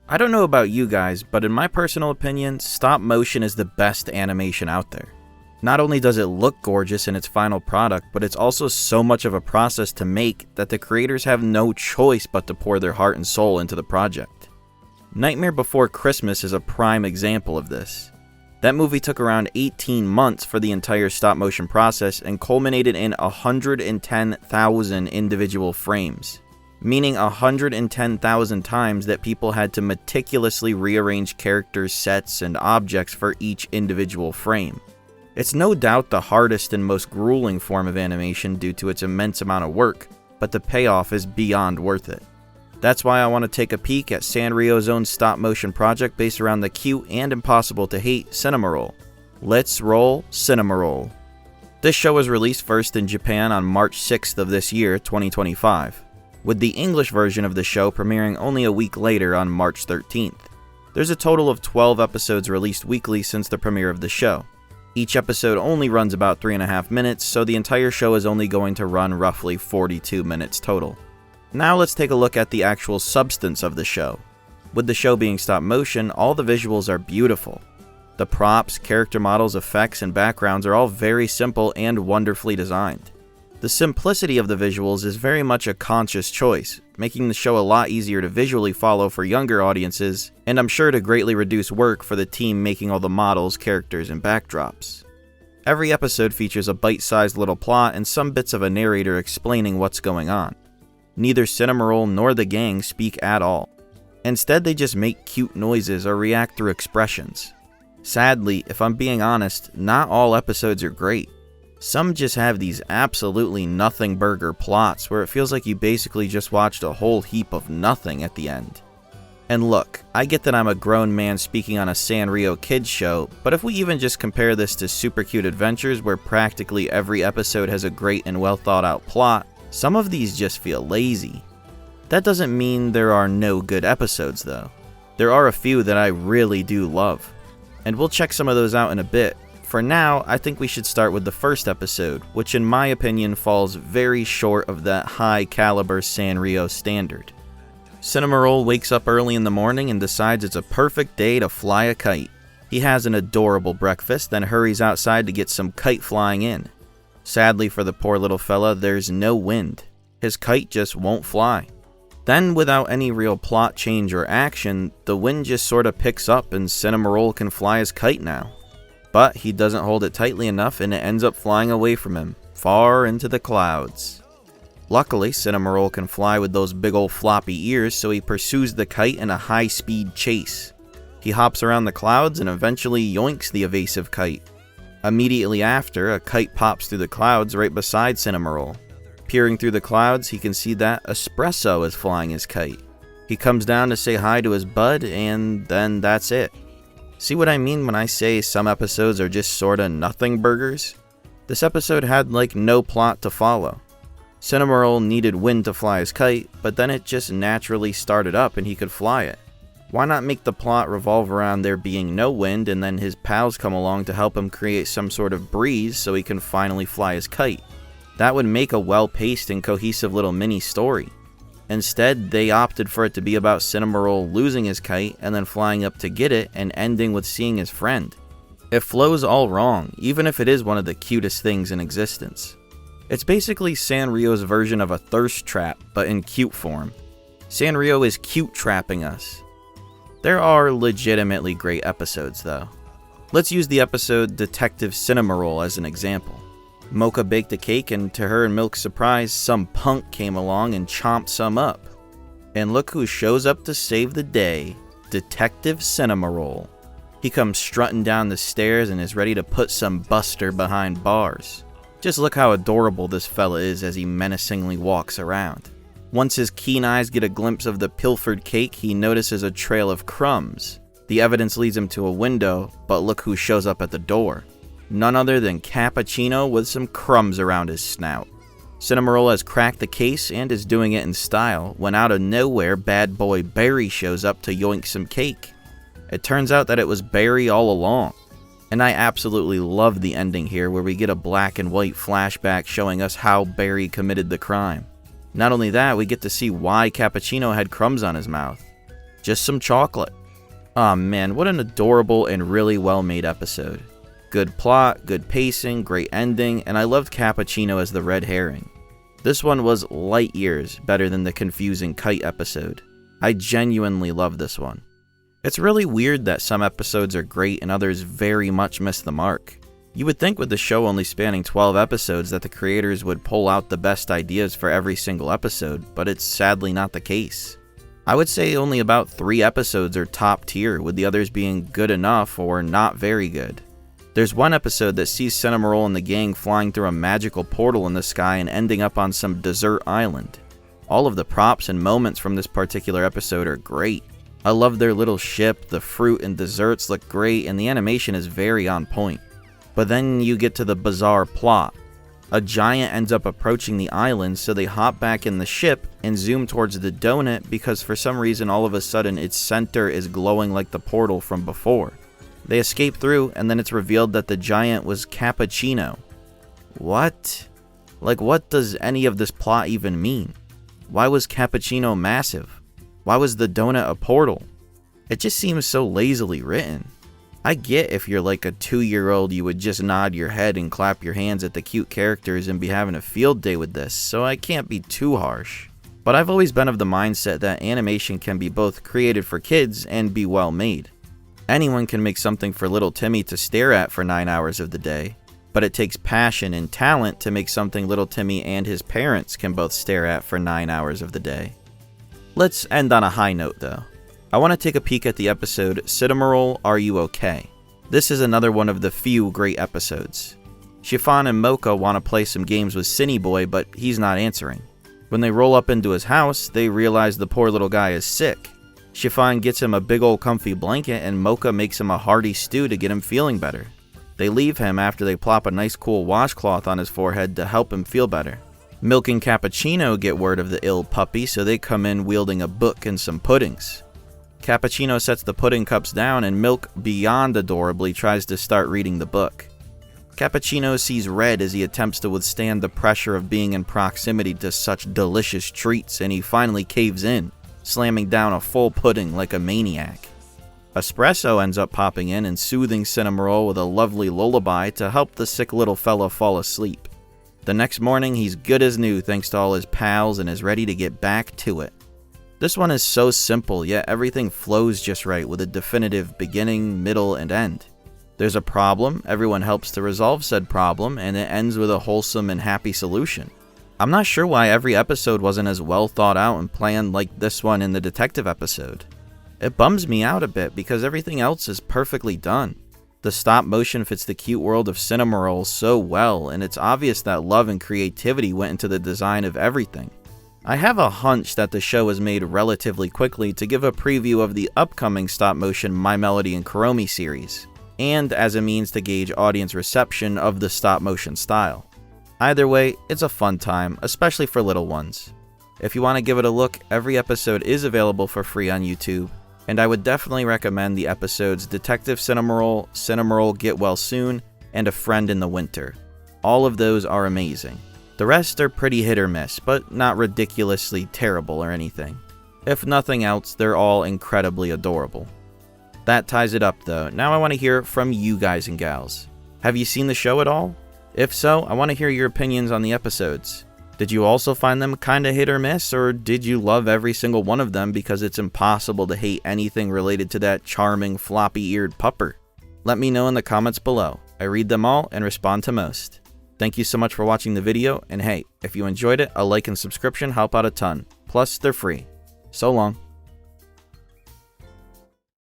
I don't know about you guys, but in my personal opinion, stop motion is the best animation out there. Not only does it look gorgeous in its final product, but it's also so much of a process to make that the creators have no choice but to pour their heart and soul into the project. Nightmare Before Christmas is a prime example of this. That movie took around 18 months for the entire stop motion process and culminated in 110,000 individual frames, meaning 110,000 times that people had to meticulously rearrange characters, sets, and objects for each individual frame. It's no doubt the hardest and most grueling form of animation due to its immense amount of work, but the payoff is beyond worth it. That's why I want to take a peek at Sanrio's own stop-motion project based around the cute and impossible to hate Cinnamoroll. Let's roll Cinnamoroll. This show was released first in Japan on March 6th of this year, 2025, with the English version of the show premiering only a week later on March 13th. There's a total of 12 episodes released weekly since the premiere of the show. Each episode only runs about 3.5 minutes, so the entire show is only going to run roughly 42 minutes total. Now let's take a look at the actual substance of the show. With the show being stop motion, all the visuals are beautiful. The props, character models, effects, and backgrounds are all very simple and wonderfully designed. The simplicity of the visuals is very much a conscious choice, making the show a lot easier to visually follow for younger audiences, and I'm sure to greatly reduce work for the team making all the models, characters, and backdrops. Every episode features a bite-sized little plot and some bits of a narrator explaining what's going on. Neither Cinnamoroll nor the gang speak at all. Instead, they just make cute noises or react through expressions. Sadly, if I'm being honest, not all episodes are great. Some just have these absolutely nothing burger plots where it feels like you basically just watched a whole heap of nothing at the end. And look, I get that I'm a grown man speaking on a Sanrio kids show, but if we even just compare this to Super Cute Adventures where practically every episode has a great and well thought out plot, some of these just feel lazy. That doesn't mean there are no good episodes though. There are a few that I really do love, and we'll check some of those out in a bit. For now, I think we should start with the first episode, which in my opinion falls very short of that high caliber Sanrio standard. Cinnamoroll wakes up early in the morning and decides it's a perfect day to fly a kite. He has an adorable breakfast, then hurries outside to get some kite flying in. Sadly for the poor little fella, there's no wind. His kite just won't fly. Then, without any real plot change or action, the wind just sorta picks up and Cinnamoroll can fly his kite now. But he doesn't hold it tightly enough and it ends up flying away from him, far into the clouds. Luckily, Cinnamoroll can fly with those big old floppy ears, so he pursues the kite in a high-speed chase. He hops around the clouds and eventually yoinks the evasive kite. Immediately after, a kite pops through the clouds right beside Cinnamoroll. Peering through the clouds, he can see that Espresso is flying his kite. He comes down to say hi to his bud, and then that's it. See what I mean when I say some episodes are just sorta nothing burgers? This episode had like no plot to follow. Cinnamoroll needed wind to fly his kite, but then it just naturally started up and he could fly it. Why not make the plot revolve around there being no wind and then his pals come along to help him create some sort of breeze so he can finally fly his kite? That would make a well-paced and cohesive little mini story. Instead, they opted for it to be about Cinnamoroll losing his kite and then flying up to get it and ending with seeing his friend. It flows all wrong, even if it is one of the cutest things in existence. It's basically Sanrio's version of a thirst trap, but in cute form. Sanrio is cute trapping us. There are legitimately great episodes though. Let's use the episode Detective Cinnamoroll as an example. Mocha baked a cake and to her and Milk's surprise, some punk came along and chomped some up. And look who shows up to save the day, Detective Cinnamoroll. He comes strutting down the stairs and is ready to put some buster behind bars. Just look how adorable this fella is as he menacingly walks around. Once his keen eyes get a glimpse of the pilfered cake, he notices a trail of crumbs. The evidence leads him to a window, but look who shows up at the door. None other than Cappuccino with some crumbs around his snout. Cinnamoroll has cracked the case and is doing it in style when out of nowhere bad boy Barry shows up to yoink some cake. It turns out that it was Barry all along. And I absolutely love the ending here where we get a black and white flashback showing us how Barry committed the crime. Not only that, we get to see why Cappuccino had crumbs on his mouth. just some chocolate. Aw man, what an adorable and really well made episode. Good plot, good pacing, great ending, and I loved Cappuccino as the red herring. This one was light years better than the confusing kite episode. I genuinely love this one. It's really weird that some episodes are great and others very much miss the mark. You would think with the show only spanning 12 episodes that the creators would pull out the best ideas for every single episode, but it's sadly not the case. I would say only about 3 episodes are top tier, with the others being good enough or not very good. There's one episode that sees Cinnamoroll and the gang flying through a magical portal in the sky and ending up on some desert island. All of the props and moments from this particular episode are great. I love their little ship, the fruit and desserts look great, and the animation is very on point. But then you get to the bizarre plot. A giant ends up approaching the island, so they hop back in the ship and zoom towards the donut because for some reason all of a sudden its center is glowing like the portal from before. They escape through, and then it's revealed that the giant was Cappuccino. What? Like, what does any of this plot even mean? Why was Cappuccino massive? Why was the donut a portal? It just seems so lazily written. I get if you're like a 2-year-old you would just nod your head and clap your hands at the cute characters and be having a field day with this, so I can't be too harsh. But I've always been of the mindset that animation can be both created for kids and be well made. Anyone can make something for little Timmy to stare at for 9 hours of the day, but it takes passion and talent to make something little Timmy and his parents can both stare at for 9 hours of the day. Let's end on a high note though. I want to take a peek at the episode Cinnamoroll, Are You Okay? This is another one of the few great episodes. Chiffon and Mocha want to play some games with CinnyBoi, but he's not answering. When they roll up into his house, they realize the poor little guy is sick. Chiffon gets him a big old comfy blanket and Mocha makes him a hearty stew to get him feeling better. They leave him after they plop a nice cool washcloth on his forehead to help him feel better. Milk and Cappuccino get word of the ill puppy, so they come in wielding a book and some puddings. Cappuccino sets the pudding cups down and Milk, beyond adorably, tries to start reading the book. Cappuccino sees red as he attempts to withstand the pressure of being in proximity to such delicious treats, and he finally caves in, slamming down a full pudding like a maniac. Espresso ends up popping in and soothing Cinnamoroll with a lovely lullaby to help the sick little fella fall asleep. The next morning he's good as new thanks to all his pals and is ready to get back to it. This one is so simple, yet everything flows just right with a definitive beginning, middle, and end. There's a problem, everyone helps to resolve said problem, and it ends with a wholesome and happy solution. I'm not sure why every episode wasn't as well thought out and planned like this one in the detective episode. It bums me out a bit because everything else is perfectly done. The stop motion fits the cute world of Cinnamoroll so well, and it's obvious that love and creativity went into the design of everything. I have a hunch that the show was made relatively quickly to give a preview of the upcoming stop-motion My Melody and Kuromi series, and as a means to gauge audience reception of the stop-motion style. Either way, it's a fun time, especially for little ones. If you want to give it a look, every episode is available for free on YouTube, and I would definitely recommend the episodes Detective Cinnamoroll, Cinnamoroll Get Well Soon, and A Friend in the Winter. All of those are amazing. The rest are pretty hit or miss, but not ridiculously terrible or anything. If nothing else, they're all incredibly adorable. That ties it up though. Now I want to hear from you guys and gals. Have you seen the show at all? If so, I want to hear your opinions on the episodes. Did you also find them kinda hit or miss, or did you love every single one of them because it's impossible to hate anything related to that charming floppy-eared pupper? Let me know in the comments below. I read them all and respond to most. Thank you so much for watching the video, and hey, if you enjoyed it, a like and subscription help out a ton. Plus, they're free. So long.